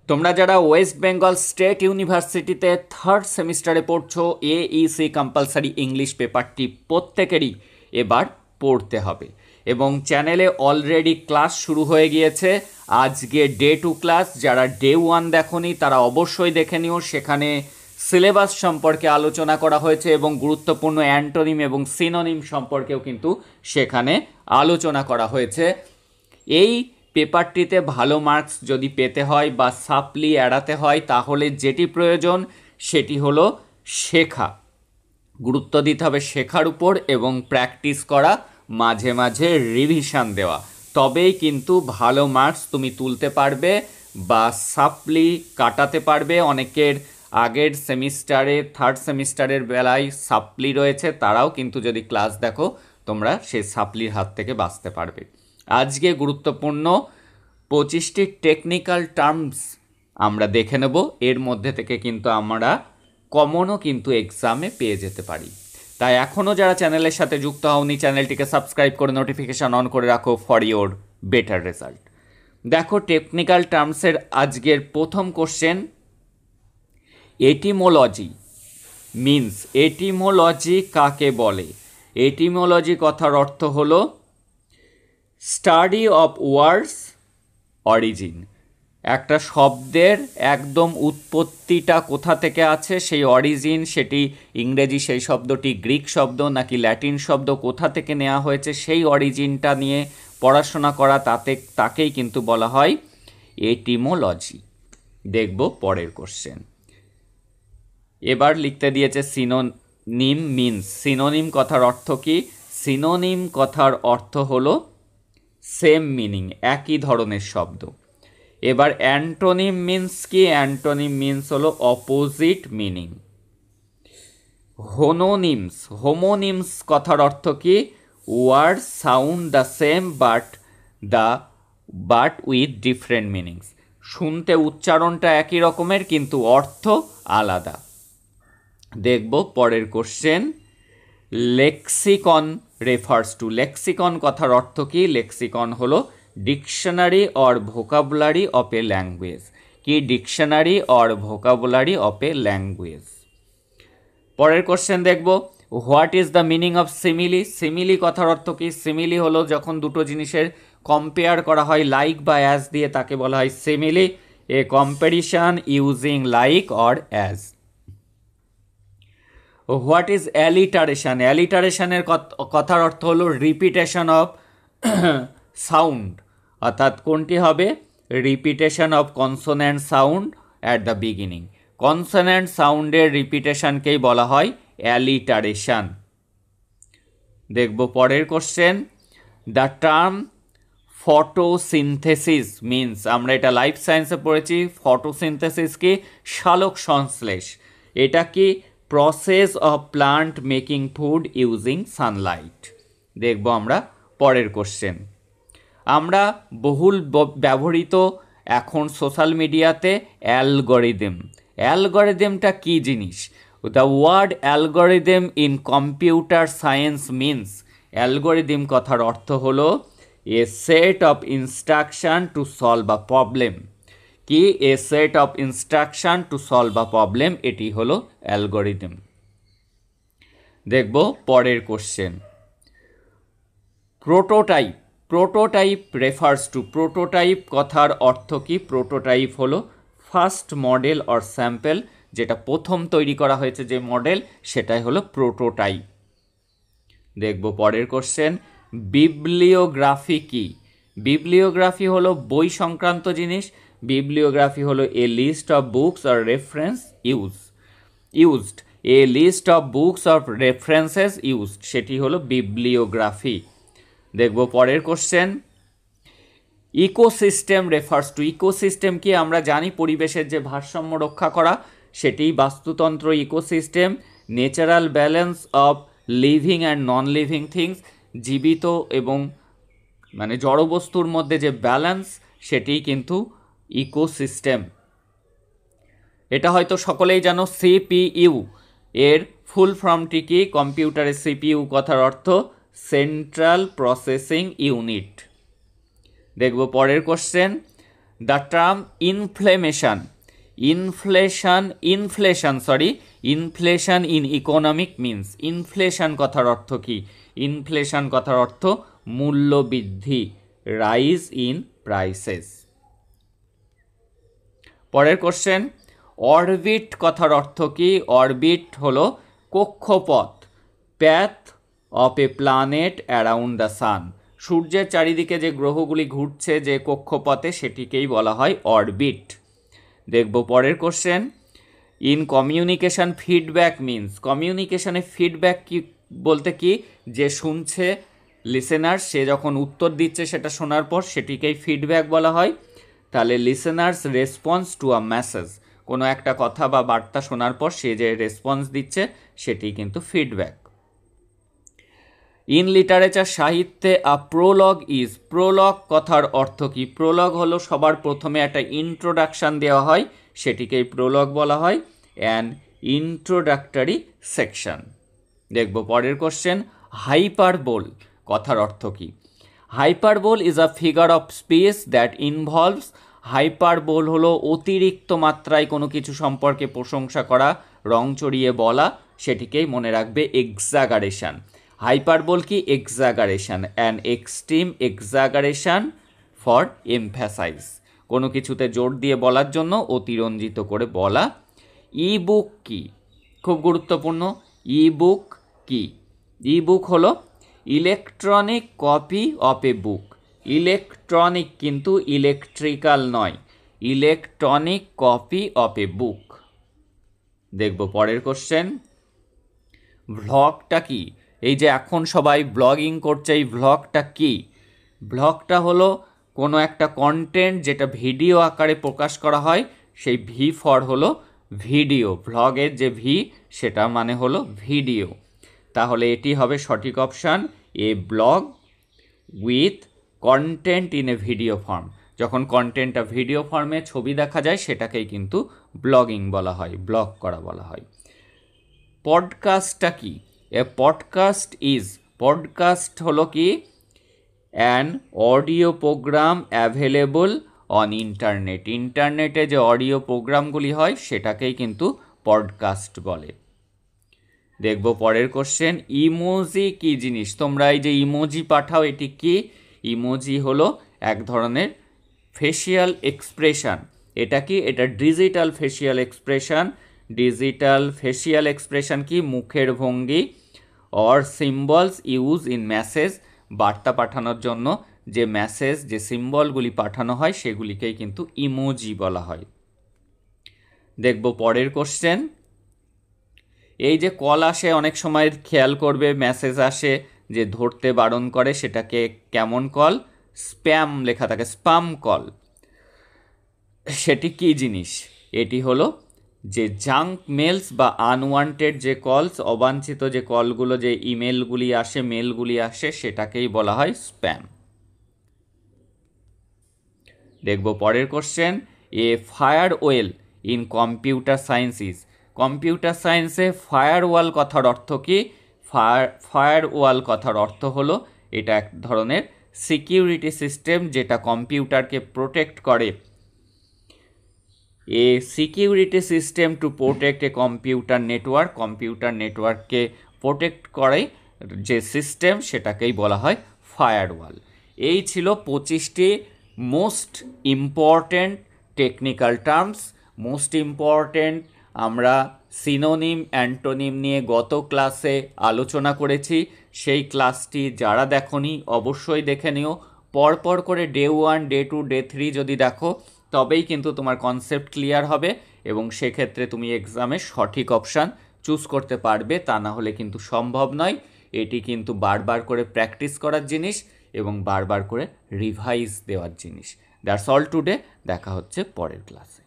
তোমরা যারা West Bengal state ইউনিভার্সিটিতে থার্ড সেমিস্টারে পড়ছো, এইসি কম্পালসারি ইংলিশ পেপারটি প্রত্যেকেরই এবার পড়তে হবে এবং চ্যানেলে অলরেডি ক্লাস শুরু হয়ে গিয়েছে। আজকে ডে 2 ক্লাস, যারা ডে 1 দেখোনি তারা অবশ্যই দেখে নিও। সেখানে সিলেবাস সম্পর্কে আলোচনা করা হয়েছে এবং গুরুত্বপূর্ণ অ্যান্টোনিম এবং সিনোনিম সম্পর্কেও কিন্তু সেখানে আলোচনা করা হয়েছে। এই পেপারটিতে ভালো মার্কস যদি পেতে হয় বা সাপ্লি এড়াতে হয়, তাহলে যেটি প্রয়োজন সেটি হলো শেখা। গুরুত্ব দিতে হবে শেখার উপর এবং প্র্যাকটিস করা, মাঝে মাঝে রিভিশন দেওয়া, তবেই কিন্তু ভালো মার্কস তুমি তুলতে পারবে বা সাপ্লি কাটাতে পারবে। অনেকের আগের সেমিস্টারে থার্ড সেমিস্টারের বেলায় সাপ্লি রয়েছে, তারাও কিন্তু যদি ক্লাস দেখো তোমরা সেই সাপ্লির হাত থেকে বাঁচতে পারবে। আজকে গুরুত্বপূর্ণ 25টি টেকনিক্যাল টার্মস আমরা দেখে নেব। এর মধ্যে থেকে কিন্তু আমরা কমনও কিন্তু এক্সামে পেয়ে যেতে পারি। তাই এখনও যারা চ্যানেলের সাথে যুক্ত হওনি, চ্যানেলটিকে সাবস্ক্রাইব করে নোটিফিকেশান অন করে রাখো ফর ইওর বেটার রেজাল্ট। দেখো, টেকনিক্যাল টার্মসের আজকের প্রথম কোশ্চেন, এটিমোলজি মিন্স। এটিমোলজি কাকে বলে? এটিমোলজি কথার অর্থ হলো স্টাডি অফ ওয়ার্ডস অরিজিন। একটা শব্দের একদম উৎপত্তিটা কোথা থেকে আছে, সেই অরিজিন, সেটি ইংরেজি সেই শব্দটি গ্রিক শব্দ নাকি ল্যাটিন শব্দ, কোথা থেকে নেওয়া হয়েছে সেই অরিজিনটা নিয়ে পড়াশোনা করা, তাকেই কিন্তু বলা হয় এটিমোলজি। দেখব পরের কোশ্চেন। এবার লিখতে দিয়েছে সিনোনিম মিন্স। সিনোনিম কথার অর্থ কি? সিনোনিম কথার অর্থ হলো সেম মিনিং, একই ধরনের শব্দ। এবার অ্যান্টোনিম মিন্স কি? অ্যান্টোনিম মিন্স হলো অপোজিট মিনিং। হোমোনিমস। হোমোনিমস কথার অর্থ কি? Word sound the same but with different meanings. শুনতে উচ্চারণটা একই রকমের কিন্তু অর্থ আলাদা। দেখব পরের question. Lexicon refers to. Lexicon কথার অর্থ কি? লেক্সিকন হলো dictionary or vocabulary of a language. কি? Dictionary or vocabulary of a language. পরের কোশ্চেন দেখব, what is the meaning of simile? Simile কথার অর্থ কি? সিমিলি হলো যখন দুটো জিনিসের কম্পেয়ার করা হয় লাইক বা অ্যাজ দিয়ে, তাকে বলা হয় simile. A comparison using like or as. What is alliteration? অ্যালিটারেশনের কথার অর্থ হলো রিপিটেশন অফ সাউন্ড, অর্থাৎ কোনটি হবে? Repetition of consonant sound at the beginning. Consonant সাউন্ডের রিপিটেশনকেই বলা হয় অ্যালিটারেশন। দেখব পরের question. The term photosynthesis means. আমরা এটা লাইফ সায়েন্সে পড়েছি। ফটোসিনথেসিস কি? সালোক সংশ্লেষ। এটা কি? Process of plant making food using Sunlight. দেখব আমরা পরের কোশ্চেন। আমরা বহুল ব্যবহৃত এখন সোশ্যাল মিডিয়াতে অ্যালগরিদম। অ্যালগরিদমটা কি জিনিস? The word algorithm in computer science means. Algorithm কথার অর্থ হলো a set of instruction to solve a problem. কি? A set of instruction to solve a problem, এটি হলো অ্যালগরিদম। দেখব পরের question. Prototype. Prototype refers to. Prototype কথার অর্থ কি? প্রোটোটাইপ হলো ফার্স্ট মডেল অর স্যাম্পল, যেটা প্রথম তৈরি করা হয়েছে যে মডেল, সেটাই হলো প্রোটোটাইপ। দেখব পরের কোশ্চেন। বিবলিওগ্রাফি কি? বিবলিওগ্রাফি হলো বই সংক্রান্ত জিনিস। বিবলিওগ্রাফি হলো a list of books or reference used. A list of books of references used, সেটি হলো বিবলিওগ্রাফি। দেখব পরের question. Ecosystem refers to. Ecosystem কি? আমরা জানি পরিবেশের যে ভারসাম্য রক্ষা করা, সেটি বাস্তুতন্ত্র। Ecosystem natural balance of living and non living things. জীবিত এবং মানে জড়বস্তুর মধ্যে যে ব্যালেন্স, সেটিই কিন্তু ইকোসিস্টেম। এটা হয়তো সকলেই জানো। সিপিইউ এর ফুল ফর্মটি কি? কম্পিউটারের সিপিইউ কথার অর্থ সেন্ট্রাল প্রসেসিং ইউনিট। দেখব পরের question. The term inflation in economic means, inflation কথার অর্থ কি? ইনফ্লেশন কথার অর্থ মূল্য বৃদ্ধি, রাইজ ইন প্রাইসেস। পরের কোশ্চেন, অরবিট কথার অর্থ কি? অরবিট হলো কক্ষপথ, path of A planet around the sun, সূর্যের চারিদিকে যে গ্রহগুলি ঘুরছে যে কক্ষপথে সেটিকেই বলা হয় অরবিট। দেখব পরের question, in communication feedback means, কমিউনিকেশনে ফিডব্যাক কি বলতে কি? যে শুনছে লিসেনার, সে যখন উত্তর দিচ্ছে সেটা শোনার পর সেটিকেই ফিডব্যাক বলা হয়। তাহলে listeners response to a message, কোনো একটা কথা বা বার্তা শোনার পর সে যে রেসপন্স দিচ্ছে সেটি কিন্তু ফিডব্যাক। ইন লিটারেচার, সাহিত্যে আ প্রোলগ ইজ, প্রোলগ কথার অর্থ কি? প্রোলগ হলো সবার প্রথমে একটা ইন্ট্রোডাকশান দেওয়া হয়, সেটিকেই প্রোলগ বলা হয়, অ্যান ইন্ট্রোডাক্টরি সেকশন। দেখব পরের কোশ্চেন, হাইপারবোল কথার অর্থ কি? Hyperbole is a figure of speech that involves, hyperbole হলো অতিরিক্ত মাত্রায় কোনো কিছু সম্পর্কে প্রশংসা করা, রং চড়িয়ে বলা, সেটিকেই মনে রাখবে এক্সাগারেশন। হাইপারবোল কি? এক্সাগারেশন, অ্যান এক্সট্রিম এক্সাগারেশন ফর এমফ্যাসাইজ, কোনো কিছুতে জোর দিয়ে বলার জন্য অতিরঞ্জিত করে বলা। ই বুক কি? খুব গুরুত্বপূর্ণ। ই বুক কি? ই বুক হলো electronic copy of A book, electronic কিন্তু ইলেকট্রিক্যাল নয়, ইলেকট্রনিক কপি অফ এ বুক। দেখব পরের কোশ্চেন, ভ্লগটা কি? এই যে এখন সবাই ব্লগিং করছে, এই ভ্লগটা কি? ভ্লগটা হলো কোনো একটা কন্টেন্ট যেটা ভিডিও আকারে প্রকাশ করা হয়, সেই ভি ফর হলো ভিডিও, ভ্লগের যে ভি সেটা মানে হলো ভিডিও। তাহলে এটি হবে সঠিক option, A blog with contained in a video form, যখন কন্টেন্টটা ভিডিও ফর্মে ছবি দেখা যায় সেটাকেই কিন্তু ব্লগিং বলা হয়, ব্লগ করা বলা হয়। পডকাস্টটা কি? এ পডকাস্ট ইজ, পডকাস্ট হলো কি? An audio program available on internet, ইন্টারনেটে যে অডিও প্রোগ্রামগুলি হয় সেটাকেই কিন্তু পডকাস্ট বলে। দেখব পরের কোশ্চেন, ইমোজি কি জিনিস? তোমরা এই যে ইমোজি পাঠাও, এটি কি? ইমোজি হলো এক ধরনের ফেসিয়াল এক্সপ্রেশন। এটা কি? এটা digital facial expression. Digital facial expression কি? মুখের ভঙ্গি or symbols use in message, বার্তা পাঠানোর জন্য যে মেসেজ, যে সিম্বলগুলি পাঠানো হয় সেগুলিকেই কিন্তু ইমোজি বলা হয়। দেখব পরের কোশ্চেন, এই যে কল আসে অনেক সময় খেয়াল করবে, মেসেজ আসে যে ধরতে বারণ করে, সেটাকে কেমন কল? স্প্যাম লেখা থাকে, স্পাম কল। সেটি কি জিনিস? এটি হলো যে জাঙ্ক মেলস বা আনওয়ান্টেড যে কলস, অবাঞ্ছিত যে কলগুলো, যে ইমেলগুলি আসে, মেলগুলি আসে, সেটাকেই বলা হয় স্প্যাম। দেখব পরের question, A farewell in computer science is, computer সায়েন্সে ফায়ারওয়াল কথার অর্থ কি? ফায়ারওয়াল কথার অর্থ হলো এটা এক ধরনের সিকিউরিটি সিস্টেম যেটা কম্পিউটারকে প্রোটেক্ট করে। A security system to protect a computer network, computer নেটওয়ার্ককে প্রোটেক্ট করে যে সিস্টেম সেটাকেই বলা হয় ফায়ারওয়াল। এই ছিল 25টি most important technical terms. Most important আমরা সিনোনিম অ্যান্টোনিম নিয়ে গত ক্লাসে আলোচনা করেছি, সেই ক্লাসটি যারা দেখোনি অবশ্যই দেখে নিও। পরপর করে ডে 1, ডে 2, ডে 3 যদি দেখো তবেই কিন্তু তোমার কনসেপ্ট ক্লিয়ার হবে এবং সেক্ষেত্রে তুমি এক্সামে সঠিক অপশান চুজ করতে পারবে, তা না হলে কিন্তু সম্ভব নয়। এটি কিন্তু বারবার করে প্র্যাকটিস করার জিনিস এবং বারবার করে রিভাইজ দেওয়ার জিনিস। দ্যাটস অল টুডে, দেখা হচ্ছে পরের ক্লাসে।